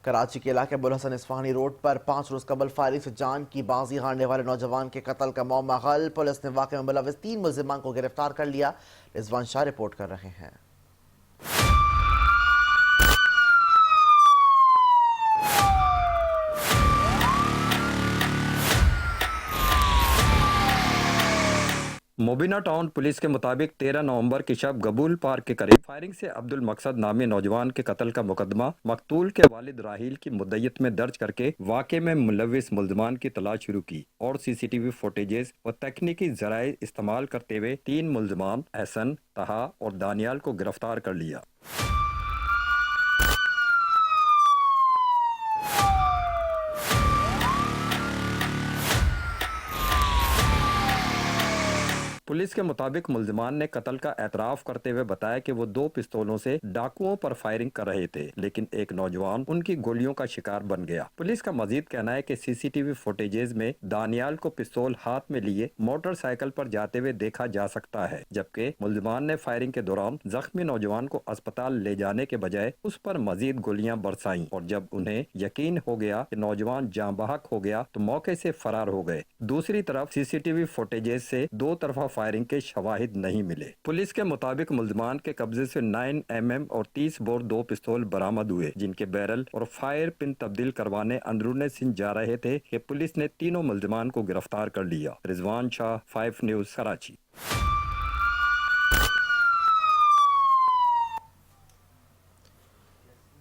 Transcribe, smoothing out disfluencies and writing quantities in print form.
کراچی کے علاقے ابوالحسن اصفہانی روڈ پر 5 روز قبل فائرنگ سے جان کی بازی ہارنے والے نوجوان کے قتل کا معمہ حل۔ پولیس نے واقعے میں ملوث 3 ملزمان کو گرفتار کر لیا۔ رضوان شاہ رپورٹ کر رہے ہیں۔ مبینہ ٹاؤن پولیس کے مطابق 13 نومبر کی شب گبول پارک کے قریب فائرنگ سے عبد المقصد نامی نوجوان کے قتل کا مقدمہ مقتول کے والد راحیل کی مدعیت میں درج کر کے واقعے میں ملوث ملزمان کی تلاش شروع کی اور سی سی ٹی وی فوٹیجز و تکنیکی ذرائع استعمال کرتے ہوئے 3 ملزمان احسن، طہا اور دانیال کو گرفتار کر لیا۔ پولیس کے مطابق ملزمان نے قتل کا اعتراف کرتے ہوئے بتایا کہ وہ 2 پستولوں سے ڈاکوؤں پر فائرنگ کر رہے تھے، لیکن ایک نوجوان ان کی گولیوں کا شکار بن گیا۔ پولیس کا مزید کہنا ہے کہ سی سی ٹی وی فوٹیجز میں دانیال کو پستول ہاتھ میں لیے موٹر سائیکل پر جاتے ہوئے دیکھا جا سکتا ہے، جبکہ ملزمان نے فائرنگ کے دوران زخمی نوجوان کو اسپتال لے جانے کے بجائے اس پر مزید گولیاں برسائیں، اور جب انہیں یقین ہو گیا کہ نوجوان جاں بحق ہو گیا تو موقع سے فرار ہو گئے۔ دوسری طرف سی سی ٹی وی فوٹیجز سے 2 طرفہ فائرنگ کے شواہد نہیں ملے۔ پولیس کے مطابق ملزمان کے قبضے سے 9 mm اور 30 بور 2 پستول برآمد ہوئے، جن کے بیرل اور فائر پن تبدیل کروانے اندرون سندھ جا رہے تھے کہ پولیس نے تینوں ملزمان کو گرفتار کر لیا۔ رضوان شاہ، 5 نیوز، کراچی۔